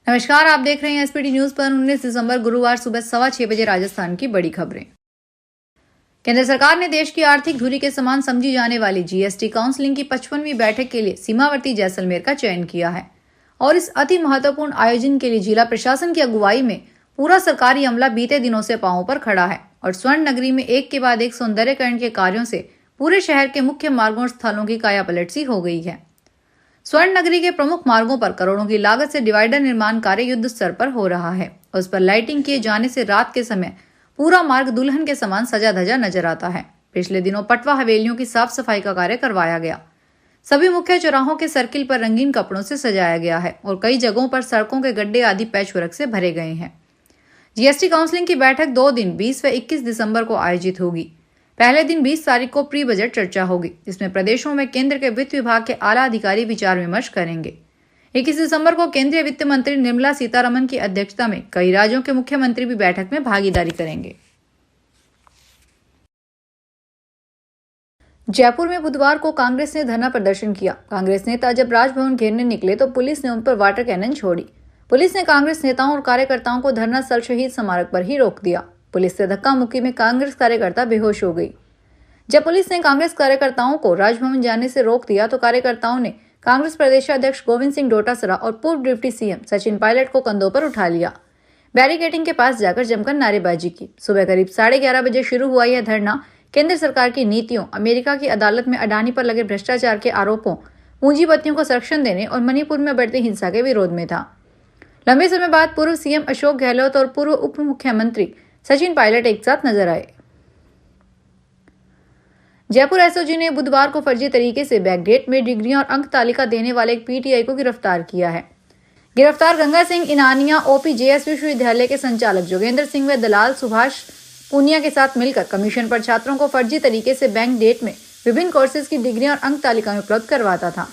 नमस्कार, आप देख रहे हैं एसपीटी न्यूज पर 19 दिसंबर गुरुवार सुबह 6:15 बजे राजस्थान की बड़ी खबरें। केंद्र सरकार ने देश की आर्थिक धुरी के समान समझी जाने वाली जीएसटी काउंसिलिंग की 55वीं बैठक के लिए सीमावर्ती जैसलमेर का चयन किया है और इस अति महत्वपूर्ण आयोजन के लिए जिला प्रशासन की अगुवाई में पूरा सरकारी अमला बीते दिनों से पांवों पर खड़ा है और स्वर्ण नगरी में एक के बाद एक सौंदर्यकरण के कार्यों से पूरे शहर के मुख्य मार्गों और स्थलों की कायापलट सी हो गई है। स्वर्ण नगरी के प्रमुख मार्गों पर करोड़ों की लागत से डिवाइडर निर्माण कार्य युद्ध स्तर पर हो रहा है। उस पर लाइटिंग किए जाने से रात के समय पूरा मार्ग दुल्हन के समान सजा धजा नजर आता है। पिछले दिनों पटवा हवेलियों की साफ सफाई का कार्य करवाया गया। सभी मुख्य चौराहों के सर्किल पर रंगीन कपड़ों से सजाया गया है और कई जगहों पर सड़कों के गड्ढे आदि पैचवर्क से भरे गए हैं। जीएसटी काउंसिलिंग की बैठक 2 दिन 20 व 21 दिसंबर को आयोजित होगी। पहले दिन 20 तारीख को प्री बजट चर्चा होगी, जिसमें प्रदेशों में केंद्र के वित्त विभाग के आला अधिकारी विचार विमर्श करेंगे। 21 दिसंबर को केंद्रीय वित्त मंत्री निर्मला सीतारमण की अध्यक्षता में कई राज्यों के मुख्यमंत्री भी बैठक में भागीदारी करेंगे। जयपुर में बुधवार को कांग्रेस ने धरना प्रदर्शन किया। कांग्रेस नेता जब राजभवन घेरने निकले तो पुलिस ने उन पर वाटर कैनन छोड़ी। पुलिस ने कांग्रेस नेताओं और कार्यकर्ताओं को धरना स्थल शहीद स्मारक पर ही रोक दिया। पुलिस से धक्का मुक्की में कांग्रेस कार्यकर्ता बेहोश हो गई। जब पुलिस ने कांग्रेस कार्यकर्ताओं को राजभवन जाने से रोक दिया तो कार्यकर्ताओं ने कांग्रेस प्रदेशाध्यक्ष गोविंद सिंह डोटासरा और पूर्व डिप्टी सीएम सचिन पायलट को कंधों पर उठा लिया। बैरिकेडिंग के पास जाकर जमकर नारेबाजी की। सुबह करीब 11:30 बजे शुरू हुआ यह धरना केंद्र सरकार की नीतियों, अमेरिका की अदालत में अडानी पर लगे भ्रष्टाचार के आरोपों, पूंजीपतियों को संरक्षण देने और मणिपुर में बढ़ती हिंसा के विरोध में था। लंबे समय बाद पूर्व सीएम अशोक गहलोत और पूर्व उप मुख्यमंत्री सचिन पायलट एक साथ नजर आए। जयपुर एसओजी ने बुधवार को फर्जी तरीके से बैकडेट में डिग्रियां और अंक तालिका देने वाले एक पीटीआई को गिरफ्तार किया है। गिरफ्तार गंगा सिंह इनानिया ओपीजेएस विश्वविद्यालय के संचालक जोगेंद्र सिंह व दलाल सुभाष पूनिया के साथ मिलकर कमीशन पर छात्रों को फर्जी तरीके से बैंक डेट में विभिन्न कोर्सेज की डिग्रियां और अंक तालिकाएं उपलब्ध करवाता था।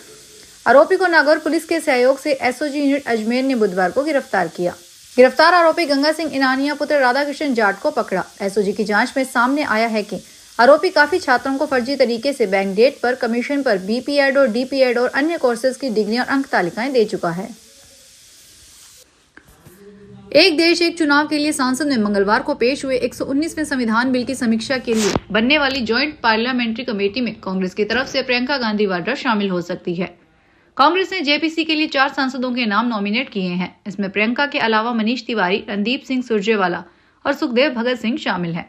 आरोपी को नागौर पुलिस के सहयोग से एसओजी यूनिट अजमेर ने बुधवार को गिरफ्तार किया। गिरफ्तार आरोपी गंगा सिंह इनानिया पुत्र राधाकृष्ण जाट को पकड़ा। एसओजी की जांच में सामने आया है कि आरोपी काफी छात्रों को फर्जी तरीके से बैंक डेट पर, कमीशन पर, बीपीएड और डीपीएड और अन्य कोर्सेज की डिग्रियां और अंक तालिकाएं दे चुका है। एक देश एक चुनाव के लिए संसद में मंगलवार को पेश हुए 119वें संविधान बिल की समीक्षा के लिए बनने वाली ज्वाइंट पार्लियामेंट्री कमेटी में कांग्रेस की तरफ से प्रियंका गांधी वाड्रा शामिल हो सकती है। कांग्रेस ने जेपीसी के लिए 4 सांसदों के नाम नॉमिनेट किए हैं। इसमें प्रियंका के अलावा मनीष तिवारी, रणदीप सिंह सुरजेवाला और सुखदेव भगत सिंह शामिल हैं।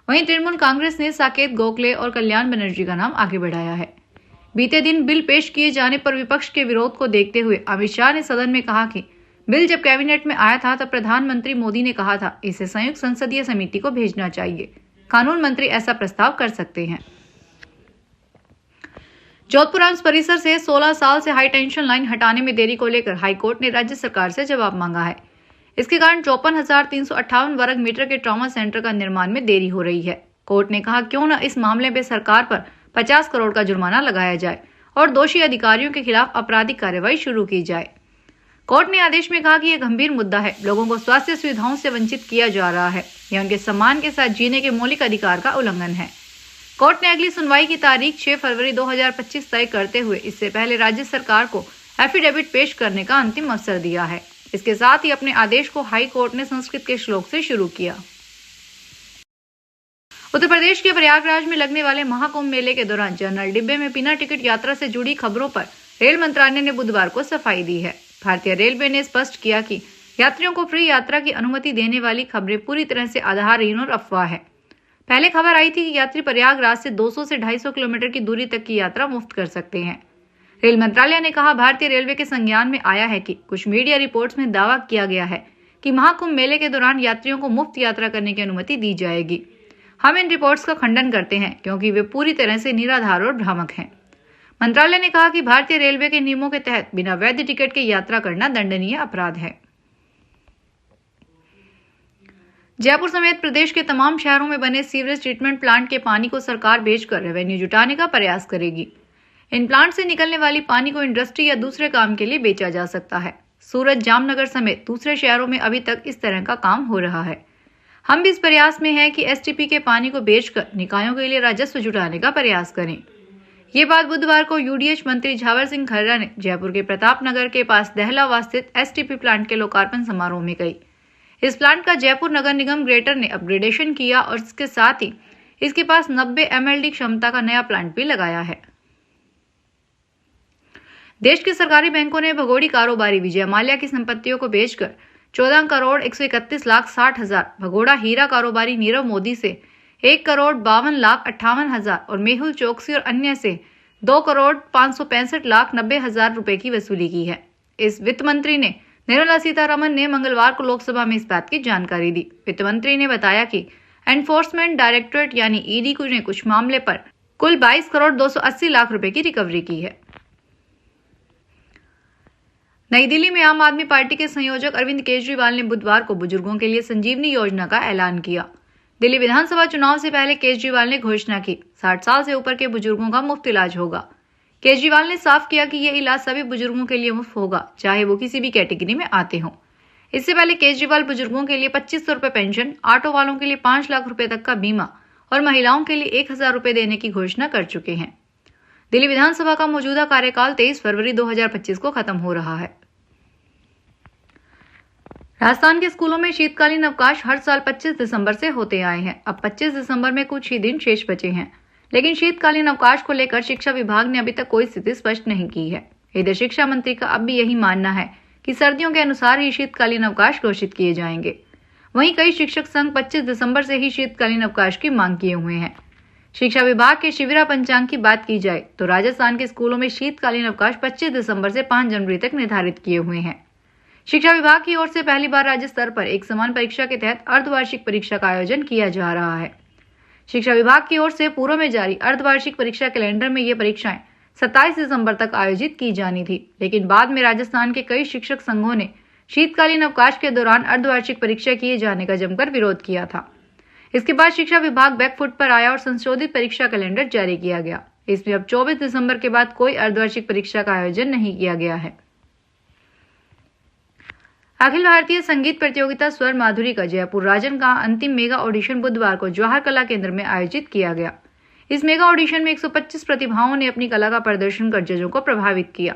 वहीं तृणमूल कांग्रेस ने साकेत गोखले और कल्याण बनर्जी का नाम आगे बढ़ाया है। बीते दिन बिल पेश किए जाने पर विपक्ष के विरोध को देखते हुए अमित शाह ने सदन में कहा कि बिल जब कैबिनेट में आया था तब प्रधानमंत्री मोदी ने कहा था इसे संयुक्त संसदीय समिति को भेजना चाहिए। कानून मंत्री ऐसा प्रस्ताव कर सकते हैं। जोधपुर एम्स परिसर से 16 साल से हाई टेंशन लाइन हटाने में देरी को लेकर हाईकोर्ट ने राज्य सरकार से जवाब मांगा है। इसके कारण 54,358 वर्ग मीटर के ट्रॉमा सेंटर का निर्माण में देरी हो रही है। कोर्ट ने कहा क्यों न इस मामले में सरकार पर 50 करोड़ का जुर्माना लगाया जाए और दोषी अधिकारियों के खिलाफ आपराधिक कार्रवाई शुरू की जाए। कोर्ट ने आदेश में कहा कि यह गंभीर मुद्दा है। लोगों को स्वास्थ्य सुविधाओं से वंचित किया जा रहा है। यह उनके सम्मान के साथ जीने के मौलिक अधिकार का उल्लंघन है। कोर्ट ने अगली सुनवाई की तारीख 6 फरवरी 2025 तय करते हुए इससे पहले राज्य सरकार को एफिडेविट पेश करने का अंतिम अवसर दिया है। इसके साथ ही अपने आदेश को हाई कोर्ट ने संस्कृत के श्लोक से शुरू किया। उत्तर प्रदेश के प्रयागराज में लगने वाले महाकुंभ मेले के दौरान जनरल डिब्बे में बिना टिकट यात्रा से जुड़ी खबरों पर रेल मंत्रालय ने बुधवार को सफाई दी है। भारतीय रेलवे ने स्पष्ट किया कि यात्रियों को फ्री यात्रा की अनुमति देने वाली खबरें पूरी तरह से आधारहीन और अफवाह है। पहले खबर आई थी कि यात्री प्रयागराज से 200 से 250 किलोमीटर की दूरी तक की यात्रा मुफ्त कर सकते हैं। रेल मंत्रालय ने कहा भारतीय रेलवे के संज्ञान में आया है कि कुछ मीडिया रिपोर्ट्स में दावा किया गया है कि महाकुंभ मेले के दौरान यात्रियों को मुफ्त यात्रा करने की अनुमति दी जाएगी। हम इन रिपोर्ट्स का खंडन करते हैं क्योंकि वे पूरी तरह से निराधार और भ्रामक हैं। मंत्रालय ने कहा कि भारतीय रेलवे के नियमों के तहत बिना वैध टिकट के यात्रा करना दंडनीय अपराध है। जयपुर समेत प्रदेश के तमाम शहरों में बने सीवरेज ट्रीटमेंट प्लांट के पानी को सरकार बेचकर रेवेन्यू जुटाने का प्रयास करेगी। इन प्लांट से निकलने वाली पानी को इंडस्ट्री या दूसरे काम के लिए बेचा जा सकता है। सूरत, जामनगर समेत दूसरे शहरों में अभी तक इस तरह का काम हो रहा है। हम भी इस प्रयास में हैं कि एसटीपी के पानी को बेचकर निकायों के लिए राजस्व जुटाने का प्रयास करें। ये बात बुधवार को यूडीएच मंत्री झावर सिंह खर्रा ने जयपुर के प्रताप नगर के पास दहलावा स्थित एसटीपी प्लांट के लोकार्पण समारोह में कही। इस प्लांट का जयपुर नगर निगम ग्रेटर ने अपग्रेडेशन किया और इसके साथ ही इसके पास 90 MLD क्षमता का नया प्लांट भी लगाया है। देश के सरकारी बैंकों ने भगोड़ी कारोबारी विजय माल्या की संपत्तियों को बेचकर 14,131,60,000, भगोड़ा हीरा कारोबारी नीरव मोदी से 1,52,58,000 और मेहुल चौकसी और अन्य से 2,565,90,000 रुपए की वसूली की है। इस वित्त मंत्री ने निर्मला सीतारमण ने मंगलवार को लोकसभा में इस बात की जानकारी दी। वित्त मंत्री ने बताया कि एनफोर्समेंट डायरेक्टोरेट यानी ईडी ने कुछ मामले पर कुल 22,280,00,000 रुपए की रिकवरी की है। नई दिल्ली में आम आदमी पार्टी के संयोजक अरविंद केजरीवाल ने बुधवार को बुजुर्गों के लिए संजीवनी योजना का ऐलान किया। दिल्ली विधानसभा चुनाव से पहले केजरीवाल ने घोषणा की 60 साल से ऊपर के बुजुर्गों का मुफ्त इलाज होगा। केजरीवाल ने साफ किया कि यह इलाज सभी बुजुर्गों के लिए मुफ्त होगा, चाहे वो किसी भी कैटेगरी में आते हों। इससे पहले केजरीवाल बुजुर्गों के लिए 2500 रुपए पेंशन, ऑटो वालों के लिए 5 लाख रुपए तक का बीमा और महिलाओं के लिए 1000 रुपए देने की घोषणा कर चुके हैं। दिल्ली विधानसभा का मौजूदा कार्यकाल 23 फरवरी 2025 को खत्म हो रहा है। राजस्थान के स्कूलों में शीतकालीन अवकाश हर साल 25 दिसंबर से होते आए हैं। अब 25 दिसंबर में कुछ ही दिन शेष बचे हैं, लेकिन शीतकालीन अवकाश को लेकर शिक्षा विभाग ने अभी तक कोई स्थिति स्पष्ट नहीं की है। इधर शिक्षा मंत्री का अब भी यही मानना है कि सर्दियों के अनुसार ही शीतकालीन अवकाश घोषित किए जाएंगे। वहीं कई शिक्षक संघ 25 दिसंबर से ही शीतकालीन अवकाश की मांग किए हुए हैं। शिक्षा विभाग के शिविरा पंचांग की बात की जाए तो राजस्थान के स्कूलों में शीतकालीन अवकाश 25 दिसंबर से 5 जनवरी तक निर्धारित किए हुए हैं। शिक्षा विभाग की ओर से पहली बार राज्य स्तर पर एक समान परीक्षा के तहत अर्धवार्षिक परीक्षा का आयोजन किया जा रहा है। शिक्षा विभाग की ओर से पूर्व में जारी अर्धवार्षिक परीक्षा कैलेंडर में ये परीक्षाएं 27 दिसंबर तक आयोजित की जानी थी, लेकिन बाद में राजस्थान के कई शिक्षक संघों ने शीतकालीन अवकाश के दौरान अर्धवार्षिक परीक्षा किए जाने का जमकर विरोध किया था। इसके बाद शिक्षा विभाग बैकफुट पर आया और संशोधित परीक्षा कैलेंडर जारी किया गया। इसमें अब 24 दिसंबर के बाद कोई अर्धवार्षिक परीक्षा का आयोजन नहीं किया गया है। अखिल भारतीय संगीत प्रतियोगिता स्वर माधुरी का जयपुर राजन का अंतिम मेगा ऑडिशन बुधवार को जवाहर कला केंद्र में आयोजित किया गया। इस मेगा ऑडिशन में 125 प्रतिभाओं ने अपनी कला का प्रदर्शन कर जजों को प्रभावित किया।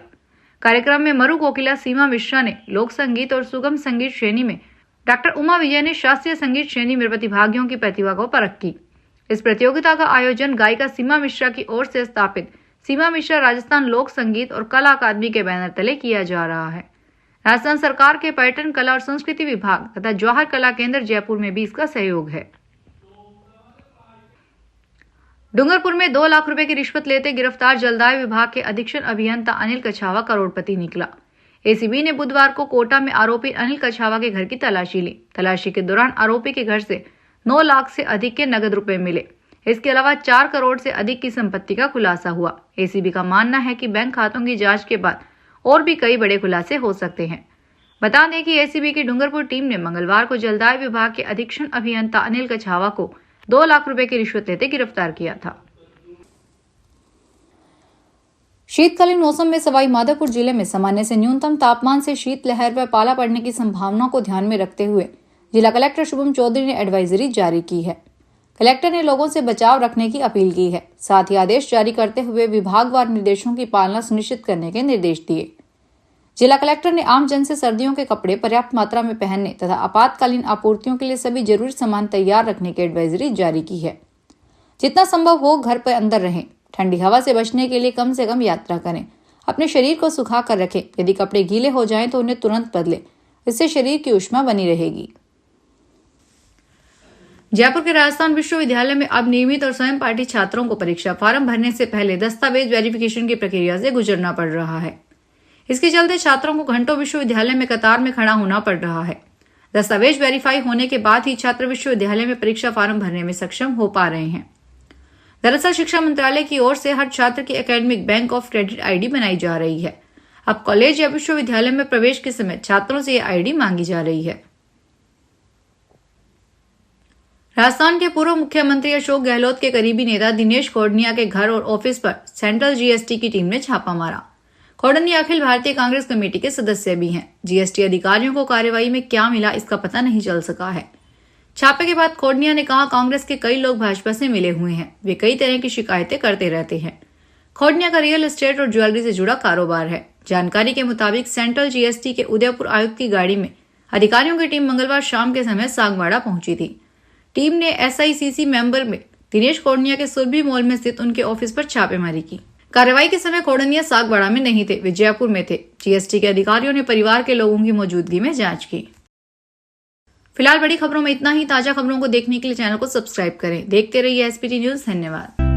कार्यक्रम में मरु कोकिला सीमा मिश्रा ने लोक संगीत और सुगम संगीत श्रेणी में, डॉक्टर उमा विजय ने शास्त्रीय संगीत श्रेणी में प्रतिभागियों की प्रतिभा को परख की। इस प्रतियोगिता का आयोजन गायिका सीमा मिश्रा की ओर से स्थापित सीमा मिश्रा राजस्थान लोक संगीत और कला अकादमी के बैनर तले किया जा रहा है। राजस्थान सरकार के पर्यटन, कला और संस्कृति विभाग तथा जवाहर कला केंद्र जयपुर में भी इसका सहयोग है। डूंगरपुर में 2 लाख रुपए की रिश्वत लेते गिरफ्तार जलदाय विभाग के अधीक्षण अभियंता अनिल कछावा करोड़पति निकला। एसीबी ने बुधवार को कोटा में आरोपी अनिल कछावा के घर की तलाशी ली। तलाशी के दौरान आरोपी के घर से 9 लाख से अधिक के नगद रुपए मिले। इसके अलावा 4 करोड़ से अधिक की संपत्ति का खुलासा हुआ। एसीबी का मानना है कि बैंक खातों की जांच के बाद और भी कई बड़े खुलासे हो सकते हैं। बता दें कि एसीबी की डूंगरपुर टीम ने मंगलवार को जलदाय विभाग के अधीक्षण अभियंता अनिल कछावा को 2 लाख रुपए की रिश्वत लेते गिरफ्तार किया था। शीतकालीन मौसम में सवाई माधोपुर जिले में सामान्य से न्यूनतम तापमान से शीतलहर व पाला पड़ने की संभावना को ध्यान में रखते हुए जिला कलेक्टर शुभम चौधरी ने एडवाइजरी जारी की है। कलेक्टर ने लोगों से बचाव रखने की अपील की है। साथ ही आदेश जारी करते हुए विभागवार निर्देशों की पालना सुनिश्चित करने के निर्देश दिए। जिला कलेक्टर ने आम जन से सर्दियों के कपड़े पर्याप्त मात्रा में पहनने तथा आपातकालीन आपूर्तियों के लिए सभी जरूरी सामान तैयार रखने की एडवाइजरी जारी की है। जितना संभव हो घर पर अंदर रहें। ठंडी हवा से बचने के लिए कम से कम यात्रा करें। अपने शरीर को सुखा कर रखें। यदि कपड़े गीले हो जाएं तो उन्हें तुरंत बदलें। इससे शरीर की ऊष्मा बनी रहेगी। जयपुर के राजस्थान विश्वविद्यालय में अब नियमित और स्वयं पाठी छात्रों को परीक्षा फॉर्म भरने से पहले दस्तावेज वेरिफिकेशन की प्रक्रिया से गुजरना पड़ रहा है। इसके चलते छात्रों को घंटों विश्वविद्यालय में कतार में खड़ा होना पड़ रहा है। दस्तावेज वेरीफाई होने के बाद ही छात्र विश्वविद्यालय में परीक्षा फॉर्म भरने में सक्षम हो पा रहे हैं। दरअसल शिक्षा मंत्रालय की ओर से हर छात्र की academic bank of credit ID बनाई जा रही है। अब कॉलेज या विश्वविद्यालय में प्रवेश के समय छात्रों से यह आईडी मांगी जा रही है। राजस्थान के पूर्व मुख्यमंत्री अशोक गहलोत के करीबी नेता दिनेश खोडनिया के घर और ऑफिस पर सेंट्रल जीएसटी की टीम ने छापा मारा। खोडनिया अखिल भारतीय कांग्रेस कमेटी के सदस्य भी हैं। जीएसटी अधिकारियों को कार्रवाई में क्या मिला इसका पता नहीं चल सका है। छापे के बाद खोडनिया ने कहा, कांग्रेस के कई लोग भाजपा से मिले हुए हैं। वे कई तरह की शिकायतें करते रहते हैं। खोडनिया का रियल एस्टेट और ज्वेलरी से जुड़ा कारोबार है। जानकारी के मुताबिक सेंट्रल जीएसटी के उदयपुर आयुक्त की गाड़ी में अधिकारियों की टीम मंगलवार शाम के समय सागवाड़ा पहुंची थी। टीम ने SICC मेंबर में दिनेश खोडनिया के सुरभि मॉल में स्थित उनके ऑफिस पर छापेमारी की। कार्रवाई के समय खोडनिया सागवाड़ा में नहीं थे, वे जयपुर में थे। जीएसटी के अधिकारियों ने परिवार के लोगों की मौजूदगी में जांच की। फिलहाल बड़ी खबरों में इतना ही। ताजा खबरों को देखने के लिए चैनल को सब्सक्राइब करें। देखते रहिए SPT न्यूज। धन्यवाद।